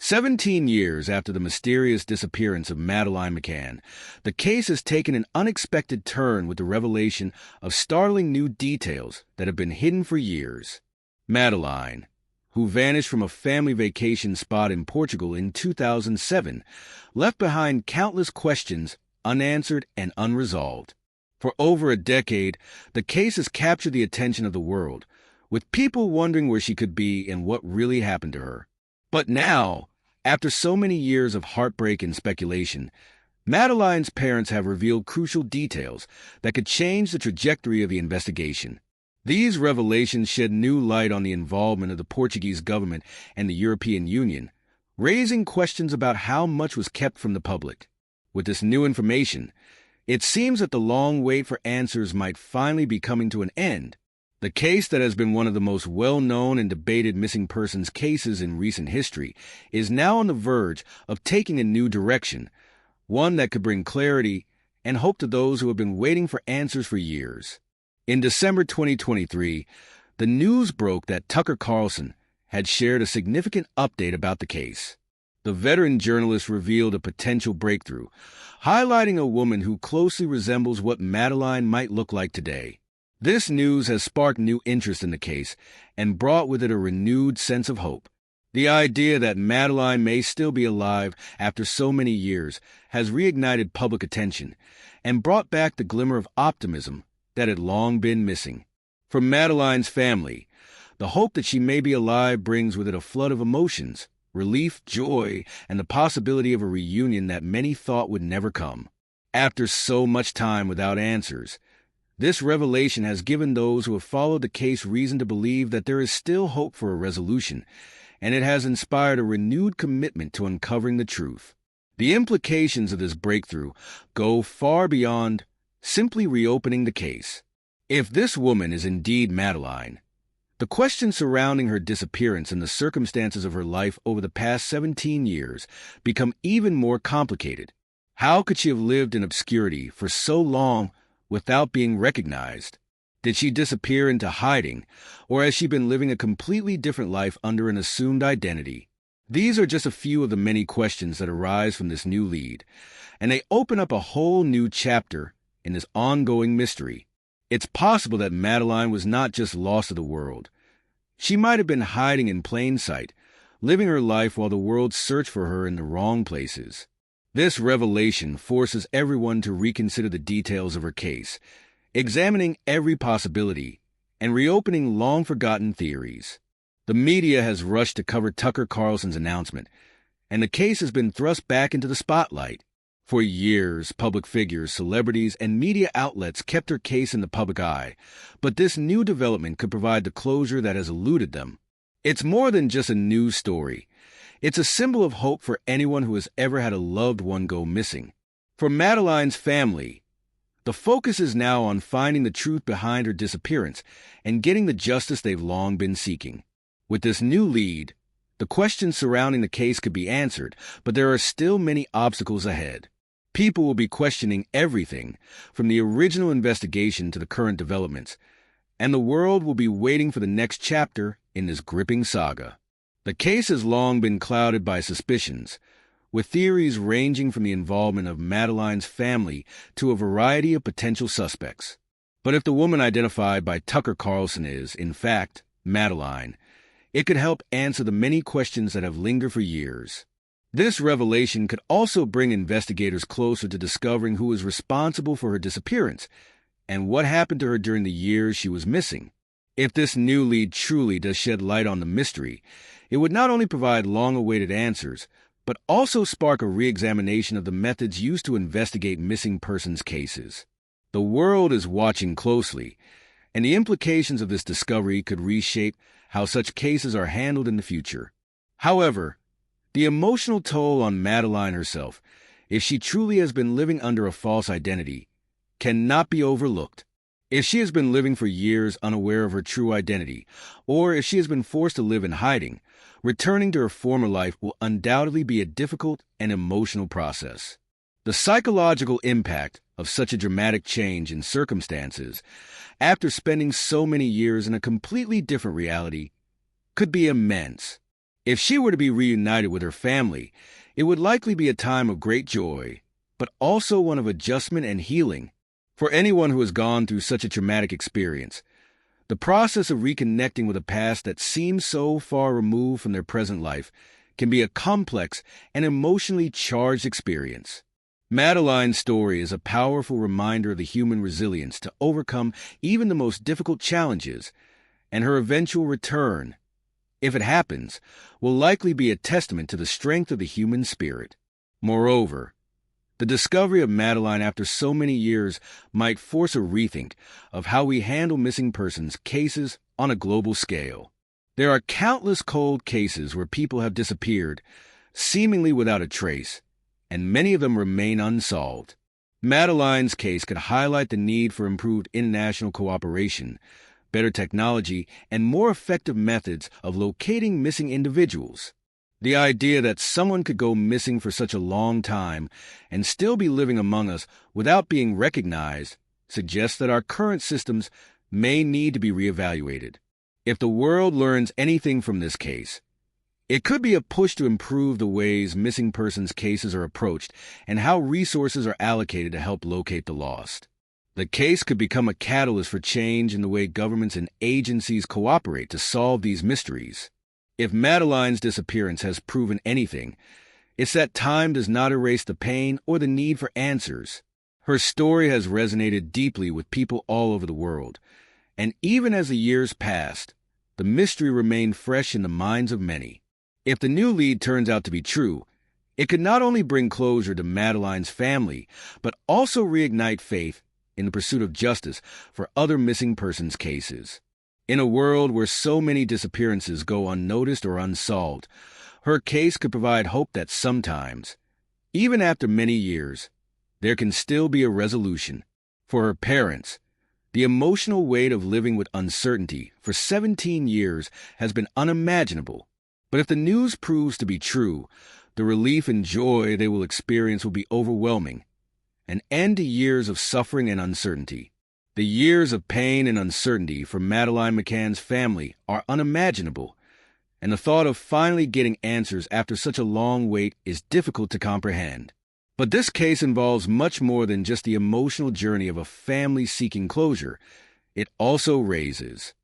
17 years after the mysterious disappearance of Madeline McCann, the case has taken an unexpected turn with the revelation of startling new details that have been hidden for years. Madeline, who vanished from a family vacation spot in Portugal in 2007, left behind countless questions unanswered and unresolved. For over a decade, the case has captured the attention of the world, with people wondering where she could be and what really happened to her. But now, after so many years of heartbreak and speculation, Madeline's parents have revealed crucial details that could change the trajectory of the investigation. These revelations shed new light on the involvement of the Portuguese government and the European Union, raising questions about how much was kept from the public. With this new information, it seems that the long wait for answers might finally be coming to an end. The case that has been one of the most well-known and debated missing persons cases in recent history is now on the verge of taking a new direction, one that could bring clarity and hope to those who have been waiting for answers for years. In December 2023, the news broke that Tucker Carlson had shared a significant update about the case. The veteran journalist revealed a potential breakthrough, highlighting a woman who closely resembles what Madeline might look like today. This news has sparked new interest in the case and brought with it a renewed sense of hope. The idea that Madeline may still be alive after so many years has reignited public attention and brought back the glimmer of optimism that had long been missing. For Madeline's family, the hope that she may be alive brings with it a flood of emotions, relief, joy, and the possibility of a reunion that many thought would never come. After so much time without answers, this revelation has given those who have followed the case reason to believe that there is still hope for a resolution, and it has inspired a renewed commitment to uncovering the truth. The implications of this breakthrough go far beyond simply reopening the case. If this woman is indeed Madeline, the questions surrounding her disappearance and the circumstances of her life over the past 17 years become even more complicated. How could she have lived in obscurity for so long without being recognized? Did she disappear into hiding, or has she been living a completely different life under an assumed identity? These are just a few of the many questions that arise from this new lead, and they open up a whole new chapter in this ongoing mystery. It's possible that Madeline was not just lost to the world. She might have been hiding in plain sight, living her life while the world searched for her in the wrong places. This revelation forces everyone to reconsider the details of her case, examining every possibility and reopening long-forgotten theories. The media has rushed to cover Tucker Carlson's announcement, and the case has been thrust back into the spotlight. For years, public figures, celebrities, and media outlets kept her case in the public eye, but this new development could provide the closure that has eluded them. It's more than just a news story. It's a symbol of hope for anyone who has ever had a loved one go missing. For Madeline's family, the focus is now on finding the truth behind her disappearance and getting the justice they've long been seeking. With this new lead, the questions surrounding the case could be answered, but there are still many obstacles ahead. People will be questioning everything, from the original investigation to the current developments, and the world will be waiting for the next chapter in this gripping saga. The case has long been clouded by suspicions, with theories ranging from the involvement of Madeline's family to a variety of potential suspects. But if the woman identified by Tucker Carlson is, in fact, Madeline, it could help answer the many questions that have lingered for years. This revelation could also bring investigators closer to discovering who is responsible for her disappearance and what happened to her during the years she was missing. If this new lead truly does shed light on the mystery, it would not only provide long-awaited answers, but also spark a re-examination of the methods used to investigate missing persons cases. The world is watching closely, and the implications of this discovery could reshape how such cases are handled in the future. However, the emotional toll on Madeline herself, if she truly has been living under a false identity, cannot be overlooked. If she has been living for years unaware of her true identity, or if she has been forced to live in hiding, returning to her former life will undoubtedly be a difficult and emotional process. The psychological impact of such a dramatic change in circumstances, after spending so many years in a completely different reality, could be immense. If she were to be reunited with her family, it would likely be a time of great joy, but also one of adjustment and healing. For anyone who has gone through such a traumatic experience, the process of reconnecting with a past that seems so far removed from their present life can be a complex and emotionally charged experience. Madeline's story is a powerful reminder of the human resilience to overcome even the most difficult challenges, and her eventual return, if it happens, will likely be a testament to the strength of the human spirit. Moreover, the discovery of Madeline after so many years might force a rethink of how we handle missing persons cases on a global scale. There are countless cold cases where people have disappeared, seemingly without a trace, and many of them remain unsolved. Madeline's case could highlight the need for improved international cooperation, better technology, and more effective methods of locating missing individuals. The idea that someone could go missing for such a long time and still be living among us without being recognized suggests that our current systems may need to be reevaluated. If the world learns anything from this case, it could be a push to improve the ways missing persons cases are approached and how resources are allocated to help locate the lost. The case could become a catalyst for change in the way governments and agencies cooperate to solve these mysteries. If Madeline's disappearance has proven anything, it's that time does not erase the pain or the need for answers. Her story has resonated deeply with people all over the world, and even as the years passed, the mystery remained fresh in the minds of many. If the new lead turns out to be true, it could not only bring closure to Madeline's family, but also reignite faith in the pursuit of justice for other missing persons cases. In a world where so many disappearances go unnoticed or unsolved, her case could provide hope that sometimes, even after many years, there can still be a resolution. For her parents, the emotional weight of living with uncertainty for 17 years has been unimaginable. But if the news proves to be true, the relief and joy they will experience will be overwhelming. An end to years of suffering and uncertainty. The years of pain and uncertainty for Madeline McCann's family are unimaginable, and the thought of finally getting answers after such a long wait is difficult to comprehend. But this case involves much more than just the emotional journey of a family seeking closure. It also raises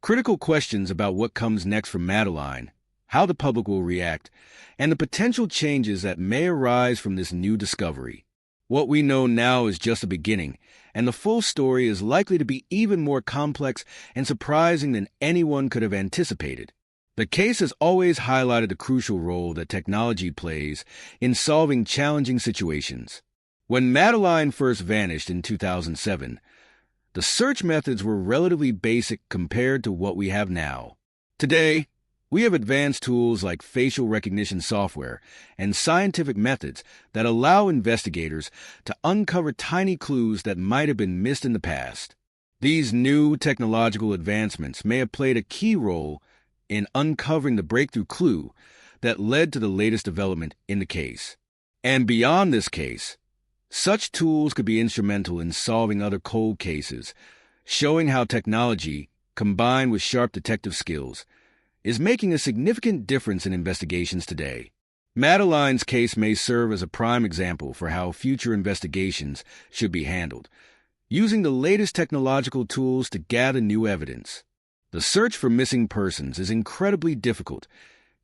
critical questions about what comes next for Madeline, how the public will react, and the potential changes that may arise from this new discovery. What we know now is just a beginning, and the full story is likely to be even more complex and surprising than anyone could have anticipated. The case has always highlighted the crucial role that technology plays in solving challenging situations. When Madeline first vanished in 2007, the search methods were relatively basic compared to what we have now. Today, we have advanced tools like facial recognition software and scientific methods that allow investigators to uncover tiny clues that might have been missed in the past. These new technological advancements may have played a key role in uncovering the breakthrough clue that led to the latest development in the case. And beyond this case, such tools could be instrumental in solving other cold cases, showing how technology, combined with sharp detective skills, is making a significant difference in investigations today. Madeline's case may serve as a prime example for how future investigations should be handled, using the latest technological tools to gather new evidence. The search for missing persons is incredibly difficult,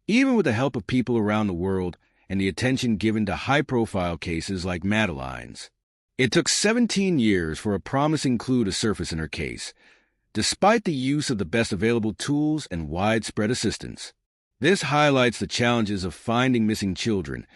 even with the help of people around the world and the attention given to high-profile cases like Madeline's. It took 17 years for a promising clue to surface in her case, despite the use of the best available tools and widespread assistance. This highlights the challenges of finding missing children,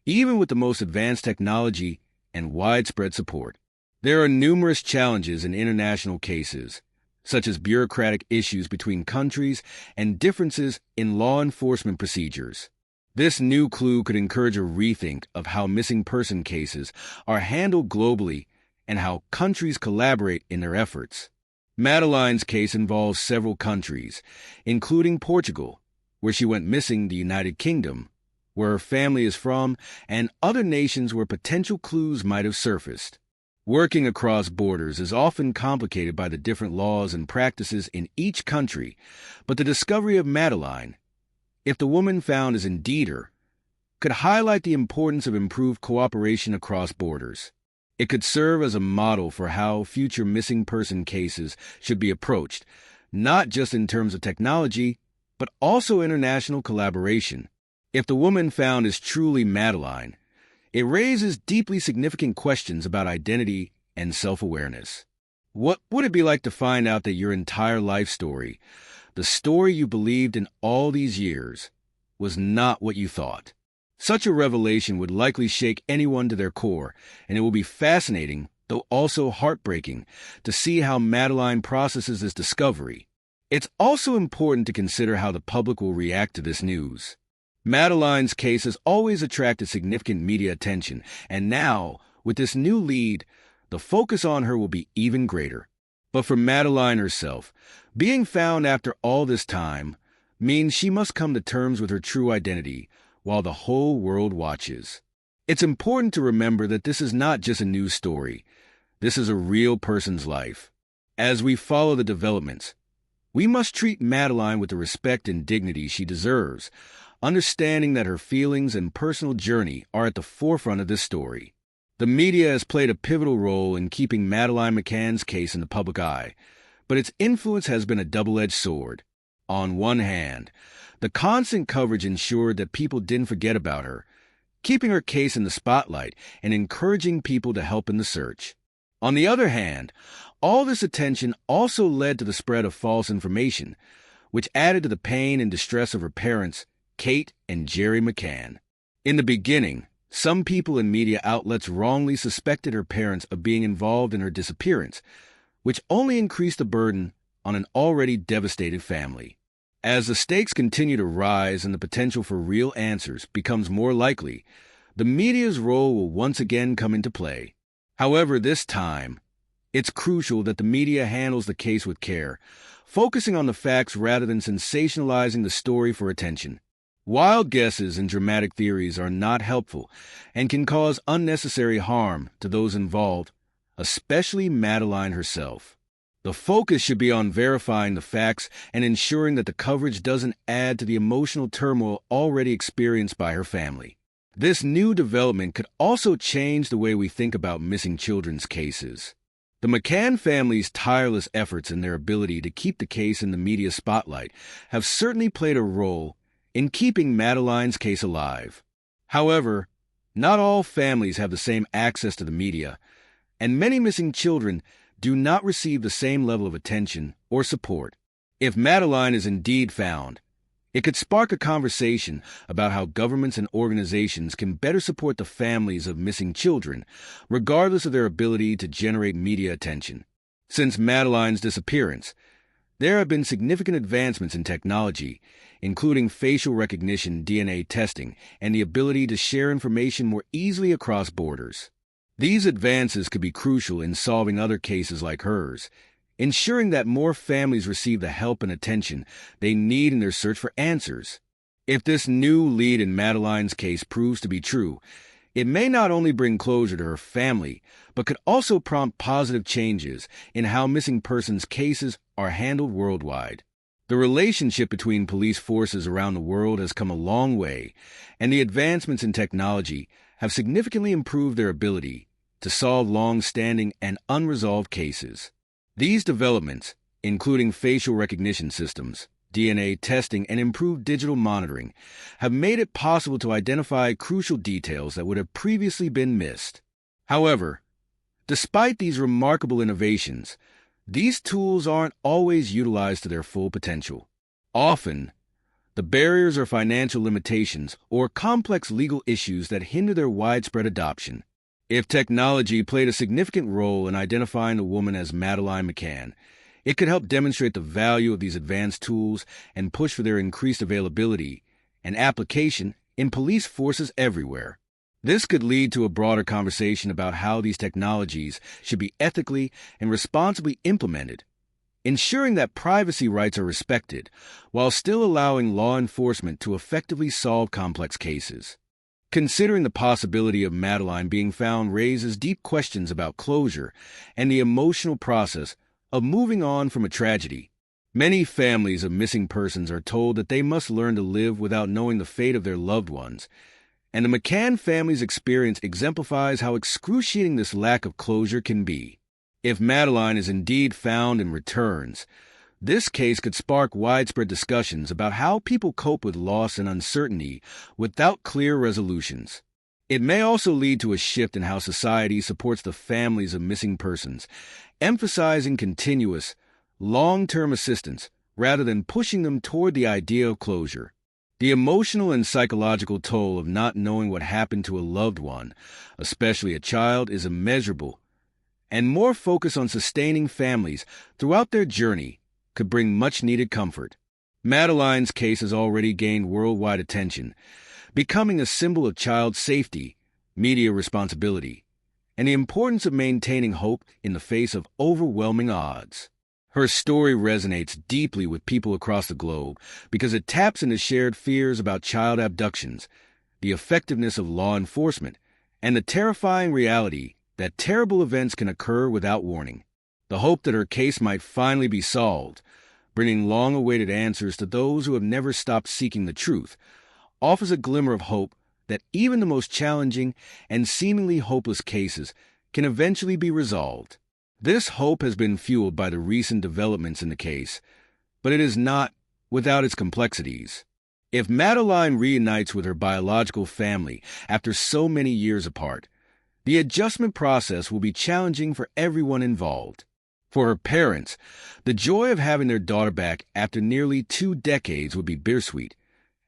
even with the most advanced technology and widespread support. There are numerous challenges in international cases, such as bureaucratic issues between countries and differences in law enforcement procedures. This new clue could encourage a rethink of how missing person cases are handled globally and how countries collaborate in their efforts. Madeline's case involves several countries, including Portugal, where she went missing, the United Kingdom, where her family is from, and other nations where potential clues might have surfaced. Working across borders is often complicated by the different laws and practices in each country, but the discovery of Madeline, if the woman found is indeed her, could highlight the importance of improved cooperation across borders. It could serve as a model for how future missing person cases should be approached, not just in terms of technology, but also international collaboration. If the woman found is truly Madeline, it raises deeply significant questions about identity and self-awareness. What would it be like to find out that your entire life story, the story you believed in all these years, was not what you thought? Such a revelation would likely shake anyone to their core, and it will be fascinating, though also heartbreaking, to see how Madeline processes this discovery. It's also important to consider how the public will react to this news. Madeline's case has always attracted significant media attention, and now, with this new lead, the focus on her will be even greater. But for Madeline herself, being found after all this time means she must come to terms with her true identity while the whole world watches. It's important to remember that this is not just a news story. This is a real person's life. As we follow the developments, we must treat Madeline with the respect and dignity she deserves, understanding that her feelings and personal journey are at the forefront of this story. The media has played a pivotal role in keeping Madeline McCann's case in the public eye, but its influence has been a double-edged sword. On one hand, the constant coverage ensured that people didn't forget about her, keeping her case in the spotlight and encouraging people to help in the search. On the other hand, all this attention also led to the spread of false information, which added to the pain and distress of her parents, Kate and Jerry McCann. In the beginning, some people in media outlets wrongly suspected her parents of being involved in her disappearance, which only increased the burden on an already devastated family. As the stakes continue to rise and the potential for real answers becomes more likely, the media's role will once again come into play. However, this time, it's crucial that the media handles the case with care, focusing on the facts rather than sensationalizing the story for attention. Wild guesses and dramatic theories are not helpful and can cause unnecessary harm to those involved, especially Madeline herself. The focus should be on verifying the facts and ensuring that the coverage doesn't add to the emotional turmoil already experienced by her family. This new development could also change the way we think about missing children's cases. The McCann family's tireless efforts and their ability to keep the case in the media spotlight have certainly played a role in keeping Madeline's case alive. However, not all families have the same access to the media, and many missing children do not receive the same level of attention or support. If Madeline is indeed found, it could spark a conversation about how governments and organizations can better support the families of missing children, regardless of their ability to generate media attention. Since Madeline's disappearance, there have been significant advancements in technology, including facial recognition, DNA testing, and the ability to share information more easily across borders. These advances could be crucial in solving other cases like hers, ensuring that more families receive the help and attention they need in their search for answers. If this new lead in Madeline's case proves to be true, it may not only bring closure to her family, but could also prompt positive changes in how missing persons cases are handled worldwide. The relationship between police forces around the world has come a long way, and the advancements in technology have significantly improved their ability to solve long-standing and unresolved cases. These developments, including facial recognition systems, DNA testing, and improved digital monitoring, have made it possible to identify crucial details that would have previously been missed. However, despite these remarkable innovations, these tools aren't always utilized to their full potential. Often, the barriers are financial limitations or complex legal issues that hinder their widespread adoption. If technology played a significant role in identifying the woman as Madeline McCann, it could help demonstrate the value of these advanced tools and push for their increased availability and application in police forces everywhere. This could lead to a broader conversation about how these technologies should be ethically and responsibly implemented, ensuring that privacy rights are respected while still allowing law enforcement to effectively solve complex cases. Considering the possibility of Madeline being found raises deep questions about closure and the emotional process of moving on from a tragedy. Many families of missing persons are told that they must learn to live without knowing the fate of their loved ones, and the McCann family's experience exemplifies how excruciating this lack of closure can be. If Madeline is indeed found and returns, this case could spark widespread discussions about how people cope with loss and uncertainty without clear resolutions. It may also lead to a shift in how society supports the families of missing persons, emphasizing continuous, long-term assistance rather than pushing them toward the idea of closure. The emotional and psychological toll of not knowing what happened to a loved one, especially a child, is immeasurable, and more focus on sustaining families throughout their journey could bring much-needed comfort. Madeline's case has already gained worldwide attention, becoming a symbol of child safety, media responsibility, and the importance of maintaining hope in the face of overwhelming odds. Her story resonates deeply with people across the globe because it taps into shared fears about child abductions, the effectiveness of law enforcement, and the terrifying reality that terrible events can occur without warning. The hope that her case might finally be solved, bringing long-awaited answers to those who have never stopped seeking the truth, offers a glimmer of hope that even the most challenging and seemingly hopeless cases can eventually be resolved. This hope has been fueled by the recent developments in the case, but it is not without its complexities. If Madeline reunites with her biological family after so many years apart, the adjustment process will be challenging for everyone involved. For her parents, the joy of having their daughter back after nearly 2 decades would be bittersweet,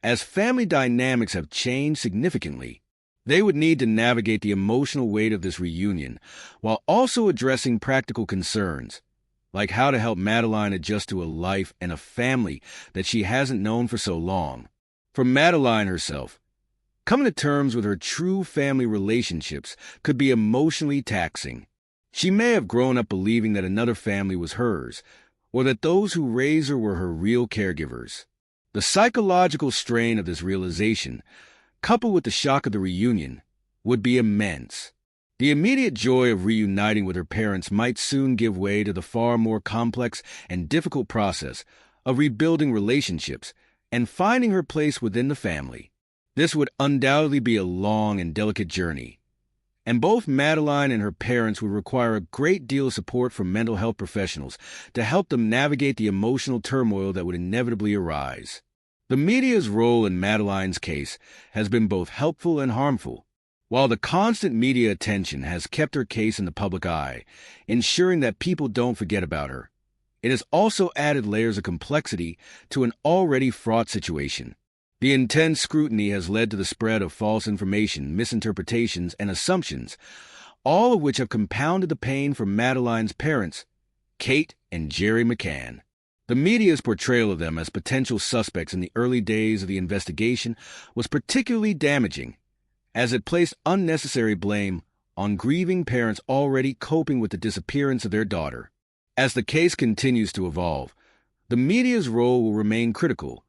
as family dynamics have changed significantly. They would need to navigate the emotional weight of this reunion while also addressing practical concerns, like how to help Madeline adjust to a life and a family that she hasn't known for so long. For Madeline herself, coming to terms with her true family relationships could be emotionally taxing. She may have grown up believing that another family was hers, or that those who raised her were her real caregivers. The psychological strain of this realization, coupled with the shock of the reunion, would be immense. The immediate joy of reuniting with her parents might soon give way to the far more complex and difficult process of rebuilding relationships and finding her place within the family. This would undoubtedly be a long and delicate journey, and both Madeline and her parents would require a great deal of support from mental health professionals to help them navigate the emotional turmoil that would inevitably arise. The media's role in Madeline's case has been both helpful and harmful. While the constant media attention has kept her case in the public eye, ensuring that people don't forget about her, it has also added layers of complexity to an already fraught situation. The intense scrutiny has led to the spread of false information, misinterpretations, and assumptions, all of which have compounded the pain for Madeline's parents, Kate and Jerry McCann. The media's portrayal of them as potential suspects in the early days of the investigation was particularly damaging, as it placed unnecessary blame on grieving parents already coping with the disappearance of their daughter. As the case continues to evolve, the media's role will remain critical,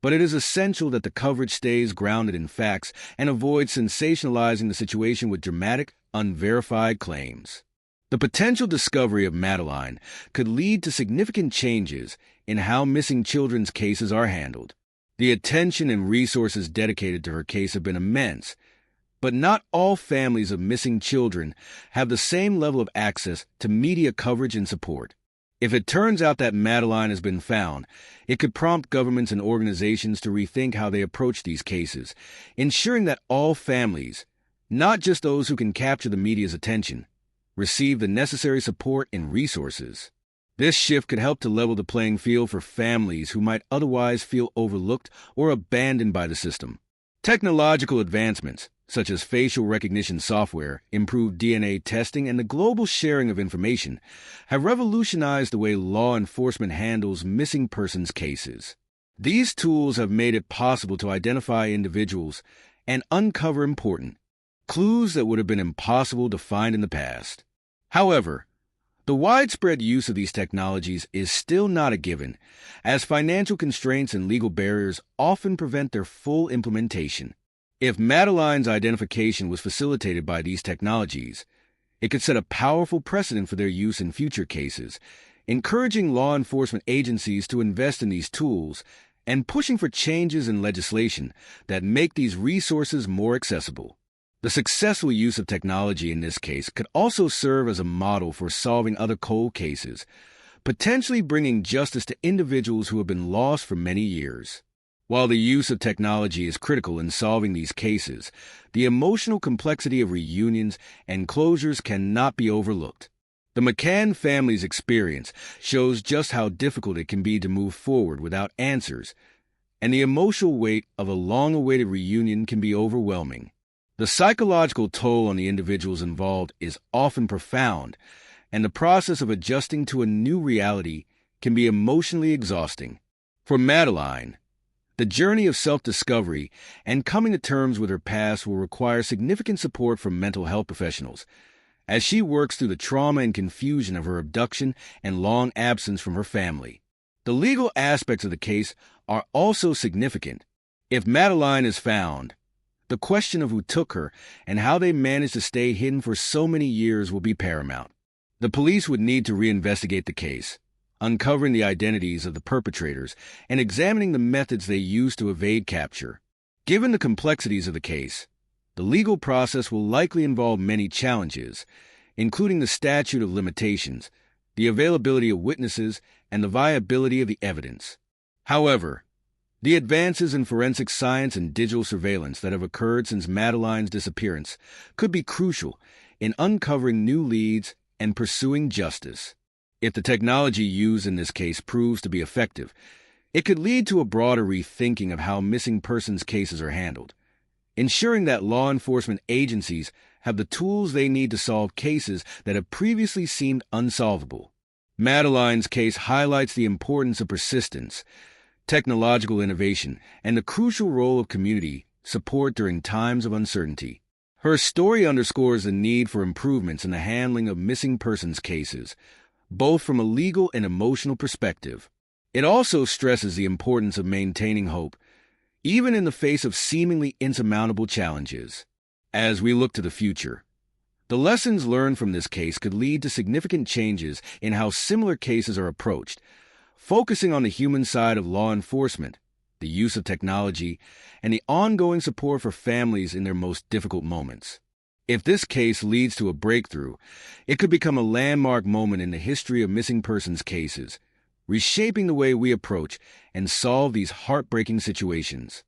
but it is essential that the coverage stays grounded in facts and avoids sensationalizing the situation with dramatic, unverified claims. The potential discovery of Madeline could lead to significant changes in how missing children's cases are handled. The attention and resources dedicated to her case have been immense, but not all families of missing children have the same level of access to media coverage and support. If it turns out that Madeline has been found, it could prompt governments and organizations to rethink how they approach these cases, ensuring that all families, not just those who can capture the media's attention, receive the necessary support and resources. This shift could help to level the playing field for families who might otherwise feel overlooked or abandoned by the system. Technological advancements, such as facial recognition software, improved DNA testing, and the global sharing of information, have revolutionized the way law enforcement handles missing persons cases. These tools have made it possible to identify individuals and uncover important clues that would have been impossible to find in the past. However, the widespread use of these technologies is still not a given, as financial constraints and legal barriers often prevent their full implementation. If Madeline's identification was facilitated by these technologies, it could set a powerful precedent for their use in future cases, encouraging law enforcement agencies to invest in these tools and pushing for changes in legislation that make these resources more accessible. The successful use of technology in this case could also serve as a model for solving other cold cases, potentially bringing justice to individuals who have been lost for many years. While the use of technology is critical in solving these cases, the emotional complexity of reunions and closures cannot be overlooked. The McCann family's experience shows just how difficult it can be to move forward without answers, and the emotional weight of a long-awaited reunion can be overwhelming. The psychological toll on the individuals involved is often profound, and the process of adjusting to a new reality can be emotionally exhausting. For Madeline, the journey of self-discovery and coming to terms with her past will require significant support from mental health professionals as she works through the trauma and confusion of her abduction and long absence from her family. The legal aspects of the case are also significant. If Madeline is found, the question of who took her and how they managed to stay hidden for so many years will be paramount. The police would need to reinvestigate the case, uncovering the identities of the perpetrators and examining the methods they used to evade capture. Given the complexities of the case, the legal process will likely involve many challenges, including the statute of limitations, the availability of witnesses, and the viability of the evidence. However, the advances in forensic science and digital surveillance that have occurred since Madeline's disappearance could be crucial in uncovering new leads and pursuing justice. If the technology used in this case proves to be effective, it could lead to a broader rethinking of how missing persons cases are handled, ensuring that law enforcement agencies have the tools they need to solve cases that have previously seemed unsolvable. Madeline's case highlights the importance of persistence, technological innovation, and the crucial role of community support during times of uncertainty. Her story underscores the need for improvements in the handling of missing persons cases, both from a legal and emotional perspective. It also stresses the importance of maintaining hope, even in the face of seemingly insurmountable challenges. As we look to the future, the lessons learned from this case could lead to significant changes in how similar cases are approached, focusing on the human side of law enforcement, the use of technology, and the ongoing support for families in their most difficult moments. If this case leads to a breakthrough, it could become a landmark moment in the history of missing persons cases, reshaping the way we approach and solve these heartbreaking situations.